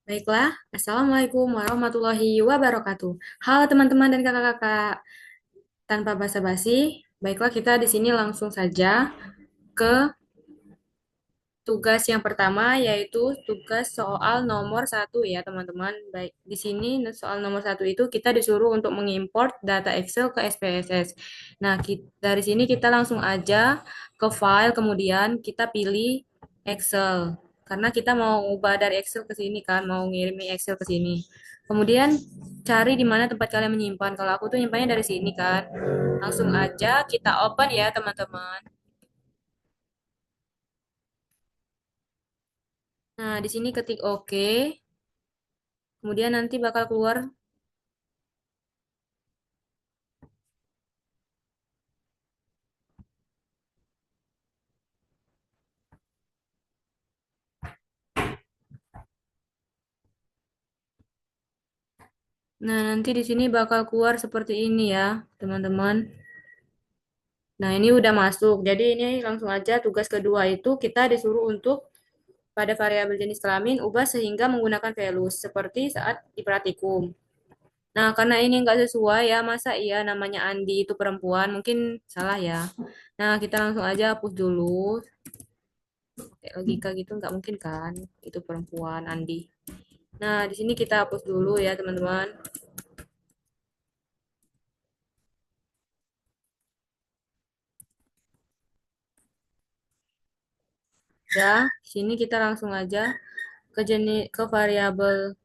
Baiklah, Assalamualaikum warahmatullahi wabarakatuh. Halo teman-teman dan kakak-kakak. Tanpa basa-basi, baiklah kita di sini langsung saja ke tugas yang pertama, yaitu tugas soal nomor satu ya teman-teman. Baik, di sini soal nomor satu itu kita disuruh untuk mengimport data Excel ke SPSS. Nah, dari sini kita langsung aja ke file, kemudian kita pilih Excel. Karena kita mau ubah dari Excel ke sini kan, mau ngirimin Excel ke sini. Kemudian cari di mana tempat kalian menyimpan. Kalau aku tuh nyimpannya dari sini kan. Langsung aja kita open ya teman-teman. Nah, di sini ketik OK. Kemudian nanti bakal keluar. Nah, nanti di sini bakal keluar seperti ini ya, teman-teman. Nah, ini udah masuk. Jadi ini langsung aja tugas kedua itu kita disuruh untuk pada variabel jenis kelamin ubah sehingga menggunakan values seperti saat di praktikum. Nah, karena ini nggak sesuai ya, masa iya namanya Andi itu perempuan? Mungkin salah ya. Nah, kita langsung aja hapus dulu. Kayak logika gitu nggak mungkin kan? Itu perempuan Andi. Nah, di sini kita hapus dulu ya, teman-teman. Ya, sini kita langsung aja ke variabel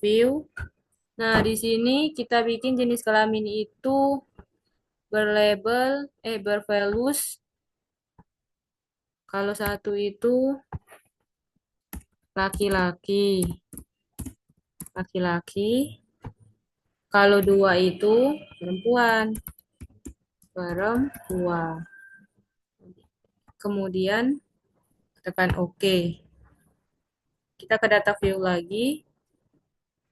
view. Nah, di sini kita bikin jenis kelamin itu bervalues. Kalau satu itu laki-laki, laki-laki. Kalau dua itu perempuan, perempuan. Kemudian tekan OK. Kita ke data view lagi.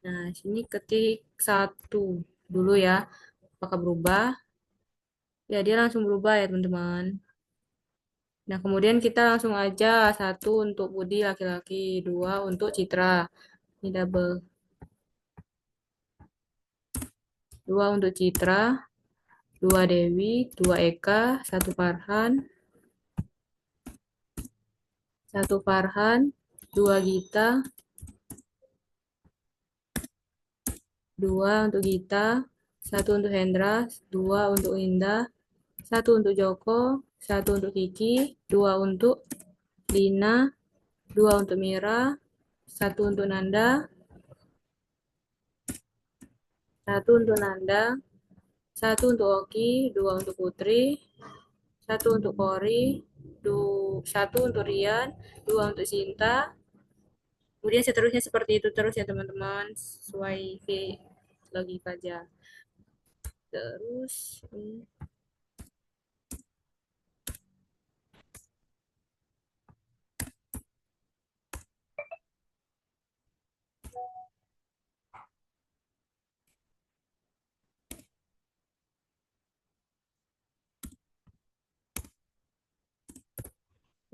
Nah, sini ketik satu dulu ya. Apakah berubah? Ya, dia langsung berubah ya, teman-teman. Nah, kemudian kita langsung aja satu untuk Budi laki-laki, dua untuk Citra. Ini double. Dua untuk Citra, dua Dewi, dua Eka, satu Farhan, dua Gita, dua untuk Gita, satu untuk Hendra, dua untuk Indah, satu untuk Joko, satu untuk Kiki, dua untuk Lina, dua untuk Mira, satu untuk Nanda, satu untuk Nanda, satu untuk Oki, dua untuk Putri, satu untuk Kori, satu untuk Rian, dua untuk Sinta, kemudian seterusnya seperti itu terus ya teman-teman, sesuai logika aja. Terus,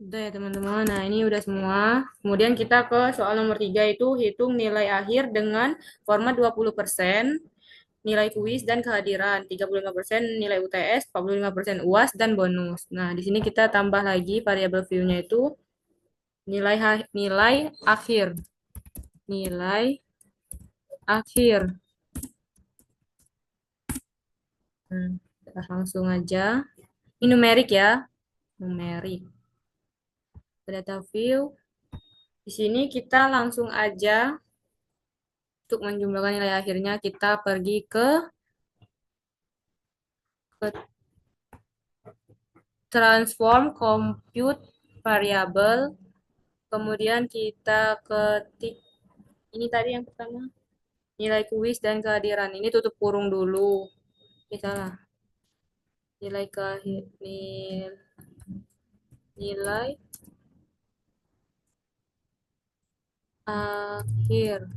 udah ya teman-teman, nah ini udah semua. Kemudian kita ke soal nomor 3 itu hitung nilai akhir dengan format 20%, nilai kuis dan kehadiran, 35% nilai UTS, 45% UAS, dan bonus. Nah, di sini kita tambah lagi variabel view-nya itu nilai akhir. Nilai akhir. Hmm, langsung aja. Ini numerik ya. Numerik. Data view. Di sini kita langsung aja untuk menjumlahkan nilai akhirnya kita pergi ke transform compute variable. Kemudian kita ketik ini tadi yang pertama nilai kuis dan kehadiran. Ini tutup kurung dulu. Oke, salah. Nilai kehadiran nilai akhir.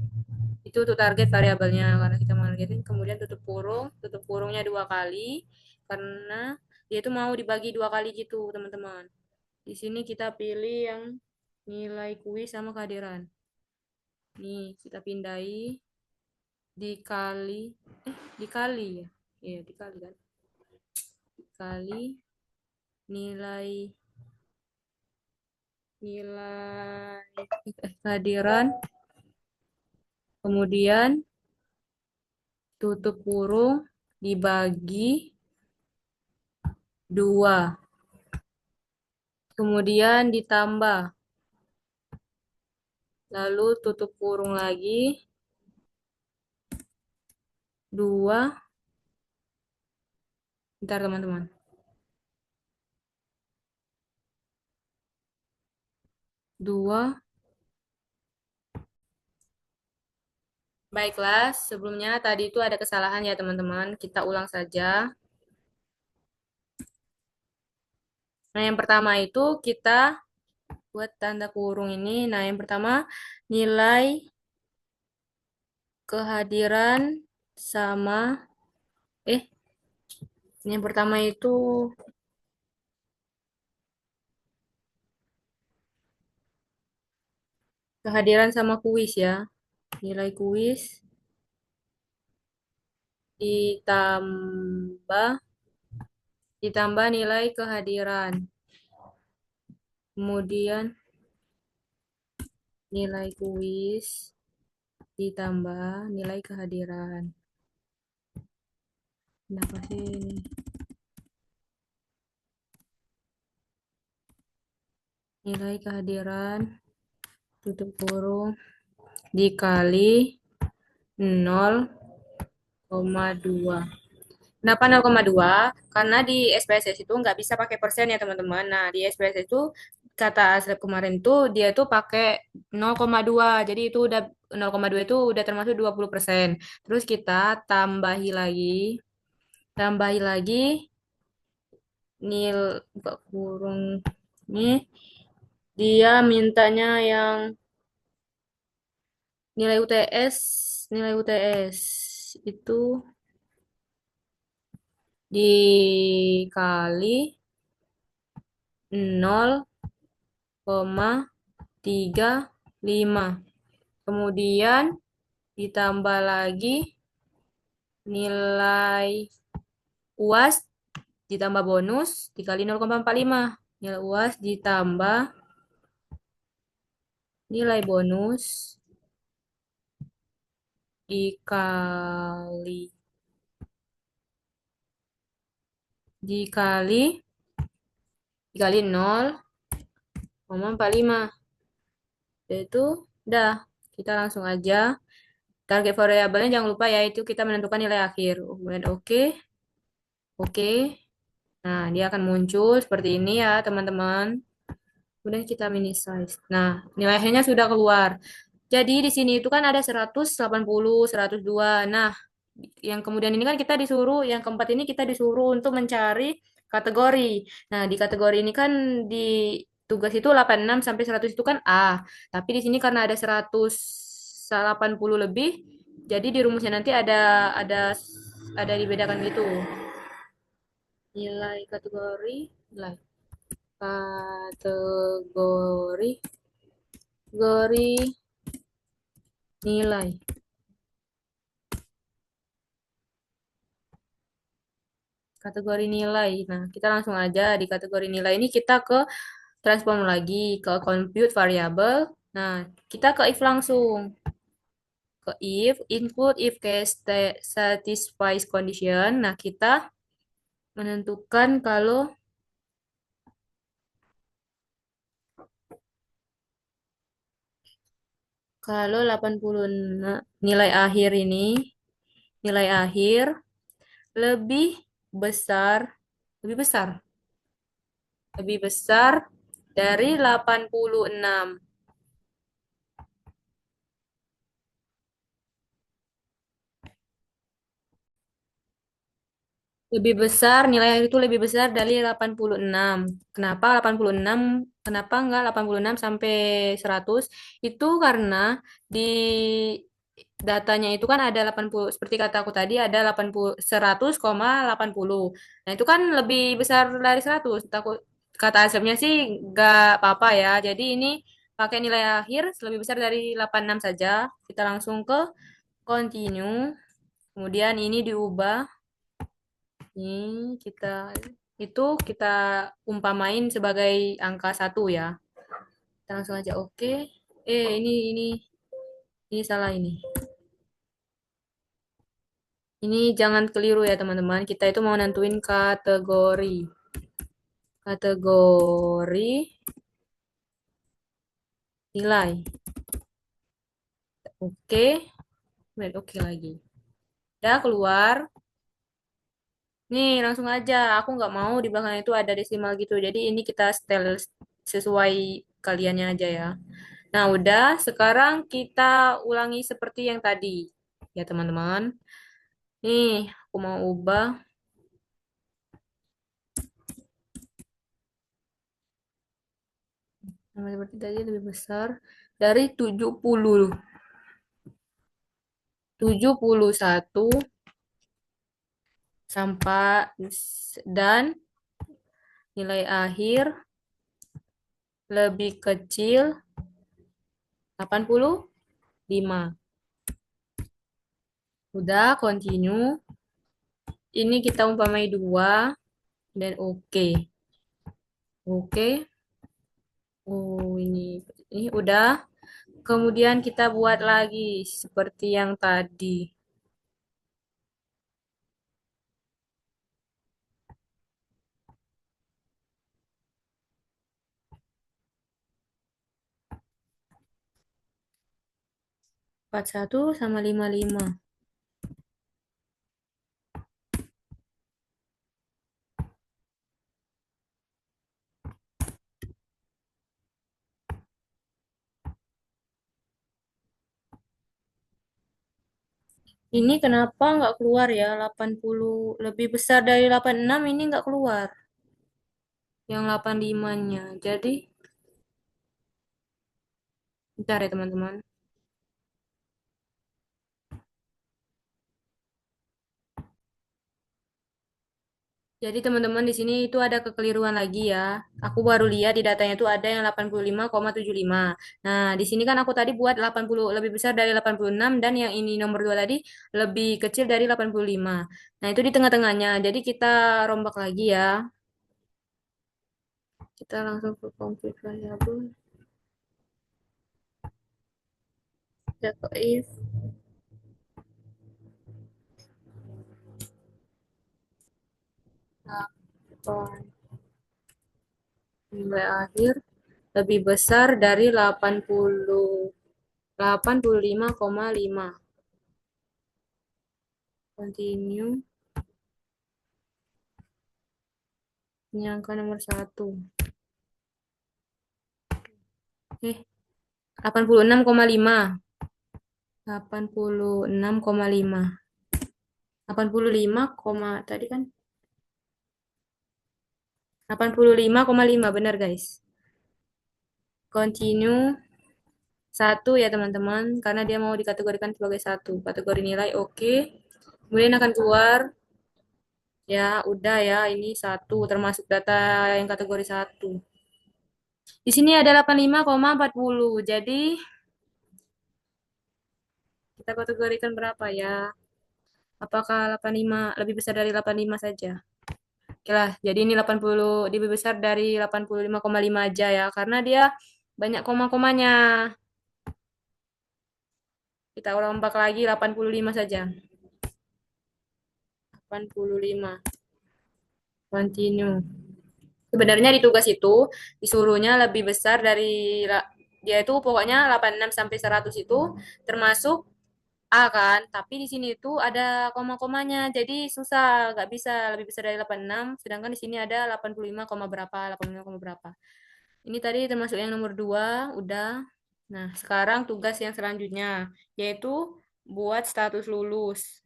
Itu untuk target variabelnya karena kita menargetin. Kemudian tutup kurung, tutup kurungnya dua kali karena Dia itu mau dibagi dua kali gitu, teman-teman. Di sini kita pilih yang nilai kuis sama kehadiran. Nih, kita pindahi dikali dikali ya. Iya, dikali kan. Dikali nilai nilai kehadiran, kemudian tutup kurung dibagi dua, kemudian ditambah, lalu tutup kurung lagi dua. Bentar teman-teman, dua. Baiklah, sebelumnya tadi itu ada kesalahan ya teman-teman, kita ulang saja. Nah, yang pertama itu kita buat tanda kurung ini. Nah, yang pertama nilai kehadiran sama eh yang pertama itu kehadiran sama kuis ya. Nilai kuis ditambah ditambah nilai kehadiran. Kemudian nilai kuis ditambah nilai kehadiran. Kenapa sih ini? Nilai kehadiran tutup kurung dikali 0,2. Kenapa 0,2? Karena di SPSS itu nggak bisa pakai persen ya teman-teman. Nah, di SPSS itu kata Asrep kemarin tuh dia tuh pakai 0,2. Jadi itu udah 0,2 itu udah termasuk 20%. Terus kita tambahi lagi nil buka kurung nih dia mintanya yang nilai UTS nilai UTS itu dikali 0,35. Kemudian ditambah lagi nilai UAS ditambah bonus dikali 0,45. Nilai UAS ditambah nilai bonus dikali dikali dikali 0,45. Yaitu udah, kita langsung aja target variabelnya jangan lupa ya itu kita menentukan nilai akhir. Kemudian oke, oke. Nah, dia akan muncul seperti ini ya, teman-teman. Kemudian kita mini size. Nah, nilai akhirnya sudah keluar. Jadi di sini itu kan ada 180, 102. Nah, yang kemudian ini kan kita disuruh, yang keempat ini kita disuruh untuk mencari kategori. Nah, di kategori ini kan di tugas itu 86 sampai 100 itu kan A. Tapi di sini karena ada 180 lebih, jadi di rumusnya nanti ada dibedakan gitu. Nilai kategori, nilai kategori, kategori nilai. Kategori nilai. Nah, kita langsung aja di kategori nilai ini kita ke transform lagi ke compute variable. Nah, kita ke if langsung. Ke if, include if case satisfies condition. Nah, kita menentukan kalau 80 nilai akhir ini, nilai akhir lebih besar, lebih besar, lebih besar dari 86. Lebih besar, nilai itu lebih besar dari 86. Kenapa 86? Kenapa enggak 86 sampai 100? Itu karena di datanya itu kan ada 80, seperti kata aku tadi ada 80 100,80. Nah, itu kan lebih besar dari 100. Takut kata Asepnya sih nggak apa-apa ya. Jadi ini pakai nilai akhir lebih besar dari 86 saja. Kita langsung ke continue. Kemudian ini diubah. Ini kita umpamain sebagai angka satu ya. Kita langsung aja oke. Ini salah ini. Ini jangan keliru ya teman-teman. Kita itu mau nentuin kategori. Kategori nilai. Oke. Kemudian oke lagi. Udah keluar. Nih langsung aja. Aku nggak mau di belakang itu ada desimal gitu. Jadi ini kita setel sesuai kaliannya aja ya. Nah udah. Sekarang kita ulangi seperti yang tadi. Ya teman-teman. Nih aku mau ubah. Sama seperti tadi lebih besar dari 71 sampai dan nilai akhir lebih kecil 85. Udah, continue. Ini kita umpamai 2 dan oke. Oke. Oh, ini udah. Kemudian kita buat lagi seperti yang tadi. 41 sama 55. Ini kenapa nggak keluar ya? 80 lebih besar dari 86 ini nggak keluar. Yang 85-nya. Jadi, bentar ya teman-teman. Jadi teman-teman di sini itu ada kekeliruan lagi ya. Aku baru lihat di datanya itu ada yang 85,75. Nah, di sini kan aku tadi buat 80 lebih besar dari 86 dan yang ini nomor 2 tadi lebih kecil dari 85. Nah, itu di tengah-tengahnya. Jadi kita rombak lagi ya. Kita langsung ke complete variable. Kita ke if atau nilai akhir lebih besar dari 85,5. Continue. Ini angka nomor 1. Eh, 86,5. 86,5. 85, tadi kan 85,5 benar guys. Continue satu ya teman-teman karena dia mau dikategorikan sebagai satu. Kategori nilai oke. Kemudian akan keluar ya udah ya ini satu termasuk data yang kategori satu. Di sini ada 85,40. Jadi kita kategorikan berapa ya? Apakah 85 lebih besar dari 85 saja? Oke lah, jadi ini 80 lebih besar dari 85,5 aja ya, karena dia banyak koma-komanya. Kita rombak lagi 85 saja. 85. Continue. Sebenarnya di tugas itu disuruhnya lebih besar dari dia itu pokoknya 86 sampai 100 itu termasuk A kan, tapi di sini itu ada koma-komanya, jadi susah, nggak bisa lebih besar dari 86, sedangkan di sini ada 85, berapa, 85, berapa. Ini tadi termasuk yang nomor 2, udah. Nah, sekarang tugas yang selanjutnya, yaitu buat status lulus.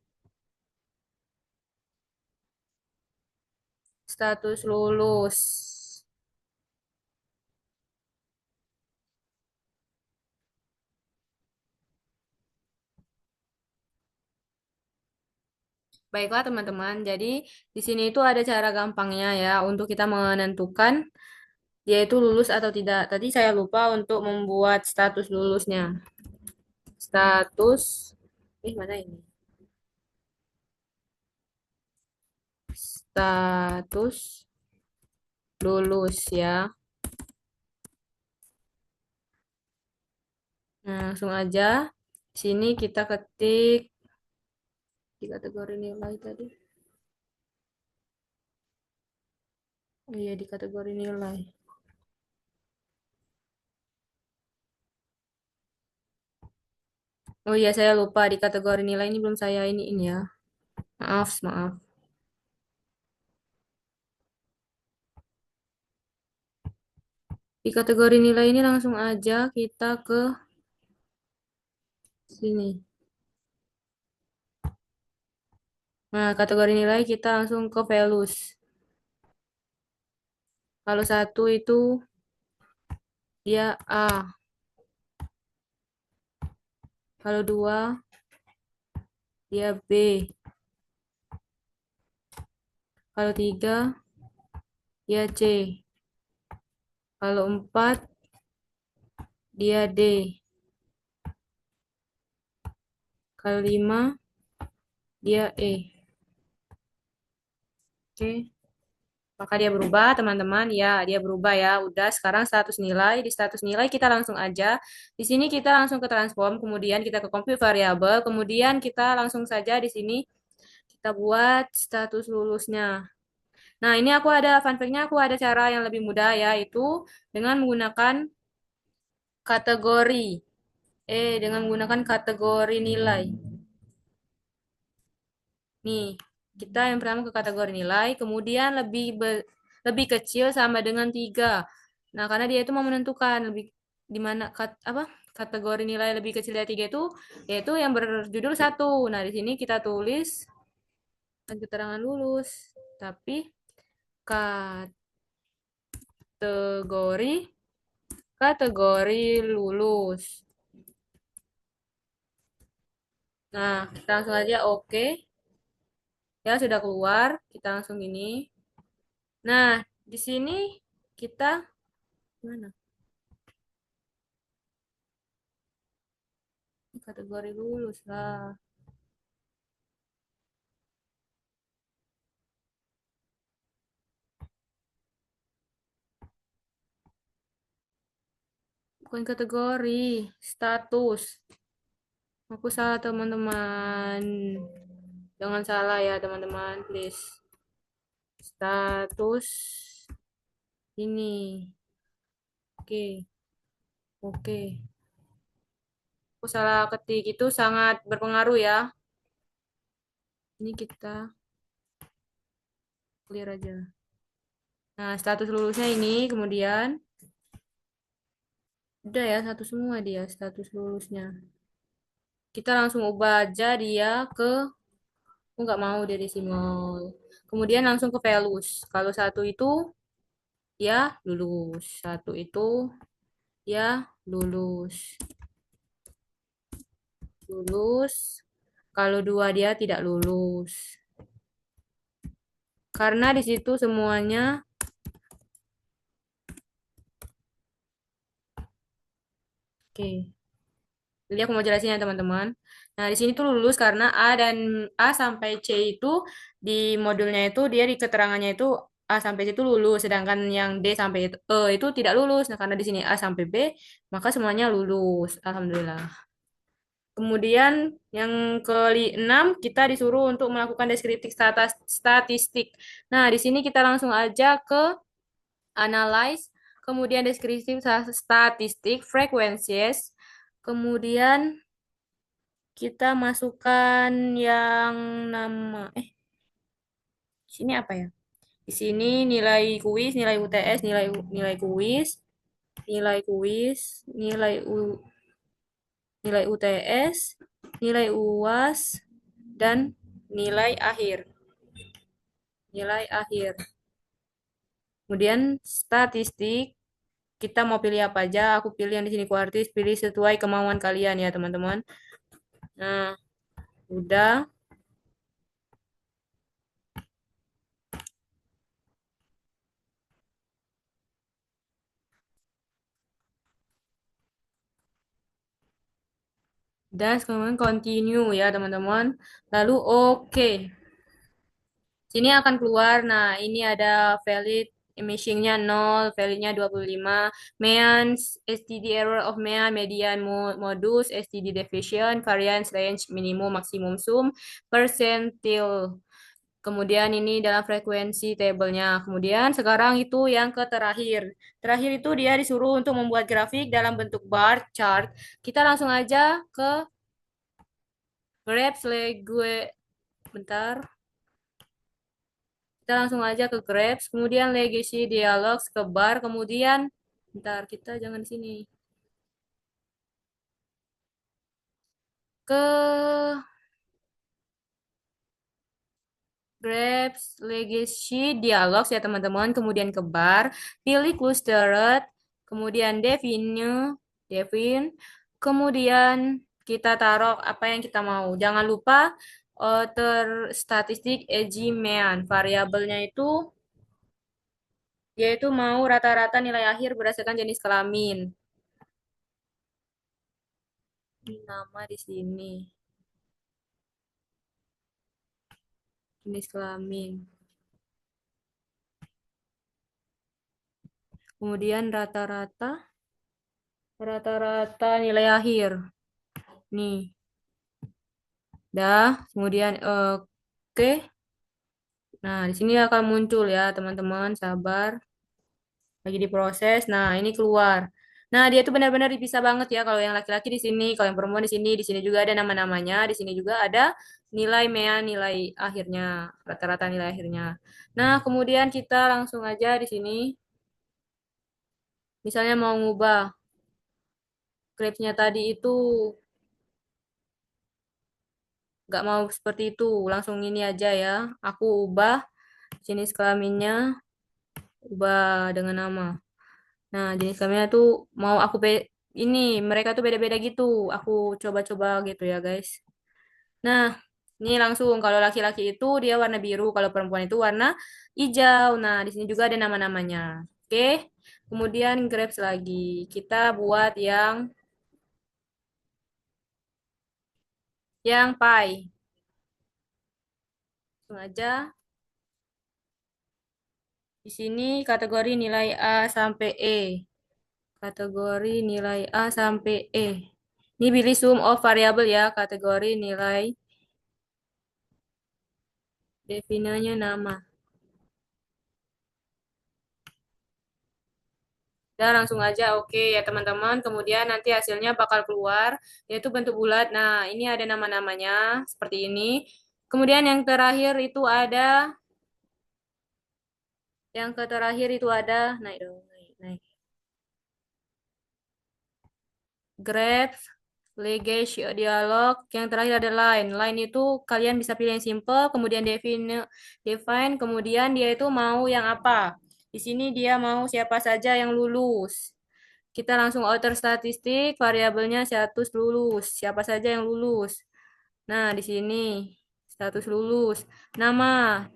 Status lulus. Baiklah teman-teman, jadi di sini itu ada cara gampangnya ya untuk kita menentukan dia itu lulus atau tidak. Tadi saya lupa untuk membuat status lulusnya. Status, mana ini? Status lulus ya. Nah, langsung aja. Sini kita ketik di kategori nilai tadi. Oh iya, di kategori nilai. Oh iya, saya lupa di kategori nilai ini belum saya ini ya. Maaf, maaf. Di kategori nilai ini langsung aja kita ke sini. Nah, kategori nilai kita langsung ke values. Kalau satu itu dia A. Kalau dua dia B. Kalau tiga dia C. Kalau empat dia D. Kalau lima dia E. Oke. Maka dia berubah, teman-teman. Ya, dia berubah ya. Udah, sekarang status nilai. Di status nilai kita langsung aja. Di sini kita langsung ke transform, kemudian kita ke compute variable, kemudian kita langsung saja di sini kita buat status lulusnya. Nah, ini aku ada fun fact-nya, aku ada cara yang lebih mudah yaitu dengan menggunakan kategori. Dengan menggunakan kategori nilai. Nih, kita yang pertama ke kategori nilai, kemudian lebih kecil sama dengan 3. Nah, karena dia itu mau menentukan lebih di mana apa kategori nilai lebih kecil dari 3 itu yaitu yang berjudul satu. Nah, di sini kita tulis keterangan lulus, tapi kategori kategori lulus. Nah, kita langsung aja oke. Ya, sudah keluar. Kita langsung ini. Nah, di sini kita mana? Kategori lulus lah. Bukan kategori, status. Aku salah teman-teman. Jangan salah ya teman-teman, please. Status ini. Oke, oke. Aku salah ketik itu sangat berpengaruh ya. Ini kita clear aja. Nah, status lulusnya ini kemudian udah ya satu semua dia status lulusnya. Kita langsung ubah aja dia ke aku nggak mau dia desimal. Kemudian langsung ke values. Kalau satu itu ya lulus. Satu itu ya lulus. Lulus. Kalau dua dia tidak lulus. Karena di situ semuanya oke. Jadi aku mau jelasin ya teman-teman. Nah, di sini tuh lulus karena A sampai C itu di modulnya itu dia di keterangannya itu A sampai C itu lulus, sedangkan yang D sampai E itu tidak lulus. Nah, karena di sini A sampai B, maka semuanya lulus. Alhamdulillah. Kemudian yang ke-6 kita disuruh untuk melakukan deskriptif statistik. Nah, di sini kita langsung aja ke analyze, kemudian deskriptif statistik, frequencies, kemudian kita masukkan yang nama sini apa ya? Di sini nilai kuis, nilai UTS, nilai kuis, nilai kuis, nilai UTS, nilai UAS dan nilai akhir. Nilai akhir. Kemudian statistik kita mau pilih apa aja? Aku pilih yang di sini kuartis, pilih sesuai kemauan kalian ya, teman-teman. Nah, udah. Dan kemudian continue ya teman-teman. Lalu oke. Sini akan keluar. Nah, ini ada valid emission-nya 0, valid-nya 25, mean, STD error of mean, median modus, STD deviation, variance range, minimum, maksimum sum, percentile. Kemudian ini dalam frekuensi tabelnya. Kemudian sekarang itu yang ke terakhir. Terakhir itu dia disuruh untuk membuat grafik dalam bentuk bar chart. Kita langsung aja ke graph gue bentar. Kita langsung aja ke graph, kemudian legacy dialogs ke bar, kemudian bentar kita jangan di sini. Ke Grabs, Legacy, Dialogs ya teman-teman. Kemudian ke bar, pilih clustered, kemudian define, kemudian kita taruh apa yang kita mau. Jangan lupa statistik Ejimean. Variabelnya itu yaitu mau rata-rata nilai akhir berdasarkan jenis kelamin. Ini nama di sini, jenis kelamin. Kemudian rata-rata nilai akhir. Nih, dah. Kemudian oke. Nah, di sini akan muncul ya, teman-teman. Sabar. Lagi diproses. Nah, ini keluar. Nah, dia tuh benar-benar dipisah banget ya. Kalau yang laki-laki di sini, kalau yang perempuan di sini. Di sini juga ada nama-namanya. Di sini juga ada nilai MEA, nilai akhirnya, rata-rata nilai akhirnya. Nah, kemudian kita langsung aja di sini. Misalnya mau ngubah graph-nya tadi itu nggak mau seperti itu, langsung ini aja ya. Aku ubah jenis kelaminnya, ubah dengan nama. Nah, jenis kelaminnya tuh mau ini mereka tuh beda-beda gitu. Aku coba-coba gitu ya, guys. Nah, ini langsung kalau laki-laki itu dia warna biru, kalau perempuan itu warna hijau. Nah, di sini juga ada nama-namanya. Oke. Kemudian grabs lagi. Kita buat yang pie. Sengaja di sini kategori nilai A sampai E. Kategori nilai A sampai E. Ini pilih sum of variable ya, kategori nilai definanya nama. Dan langsung aja oke ya teman-teman. Kemudian nanti hasilnya bakal keluar yaitu bentuk bulat. Nah, ini ada nama-namanya seperti ini. Kemudian yang terakhir itu ada naik dong, naik, naik. Graph, legage, dialog. Yang terakhir ada line. Line itu kalian bisa pilih yang simple, kemudian define, kemudian dia itu mau yang apa. Di sini dia mau siapa saja yang lulus. Kita langsung outer statistik, variabelnya status lulus. Siapa saja yang lulus. Nah, di sini status lulus. Nama,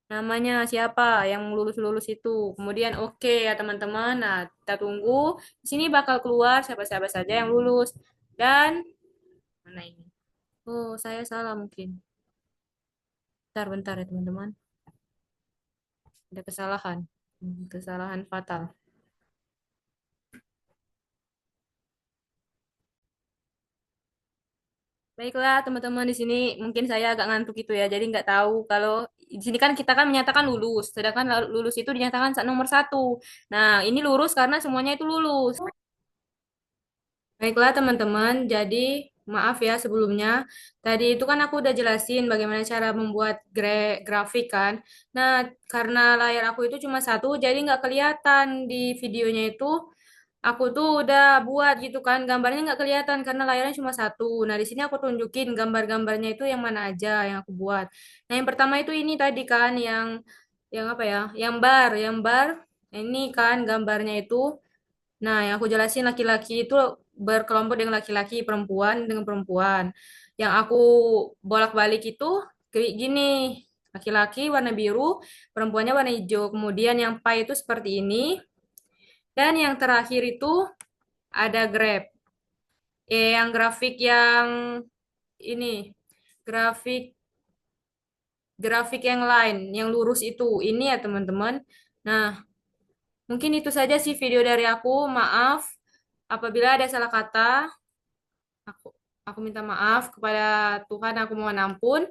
namanya siapa yang lulus-lulus itu. Kemudian oke ya teman-teman. Nah, kita tunggu. Di sini bakal keluar siapa-siapa saja yang lulus. Dan mana ini? Oh, saya salah mungkin. Bentar ya teman-teman. Ada kesalahan. Kesalahan fatal. Baiklah teman-teman, di sini mungkin saya agak ngantuk itu ya. Jadi nggak tahu kalau di sini kan kita kan menyatakan lulus. Sedangkan lulus itu dinyatakan nomor satu. Nah, ini lurus karena semuanya itu lulus. Baiklah teman-teman, jadi maaf ya sebelumnya. Tadi itu kan aku udah jelasin bagaimana cara membuat grafik kan. Nah, karena layar aku itu cuma satu, jadi nggak kelihatan di videonya itu. Aku tuh udah buat gitu kan, gambarnya nggak kelihatan karena layarnya cuma satu. Nah, di sini aku tunjukin gambar-gambarnya itu yang mana aja yang aku buat. Nah, yang pertama itu ini tadi kan, yang apa ya, yang bar. Ini kan gambarnya itu. Nah, yang aku jelasin laki-laki itu berkelompok dengan laki-laki, perempuan dengan perempuan. Yang aku bolak-balik itu kayak gini. Laki-laki warna biru, perempuannya warna hijau. Kemudian yang pie itu seperti ini. Dan yang terakhir itu ada Grab. yang grafik yang ini, grafik grafik yang lain, yang lurus itu. Ini ya teman-teman. Nah, mungkin itu saja sih video dari aku. Maaf apabila ada salah kata. Aku aku minta maaf kepada Tuhan, aku mohon ampun.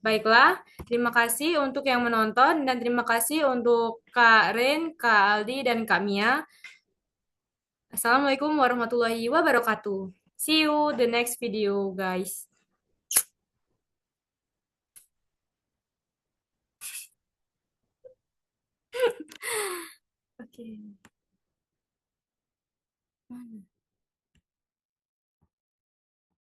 Baiklah, terima kasih untuk yang menonton dan terima kasih untuk Kak Ren, Kak Aldi dan Kak Mia. Assalamualaikum warahmatullahi wabarakatuh. See you the next video, guys. Oke.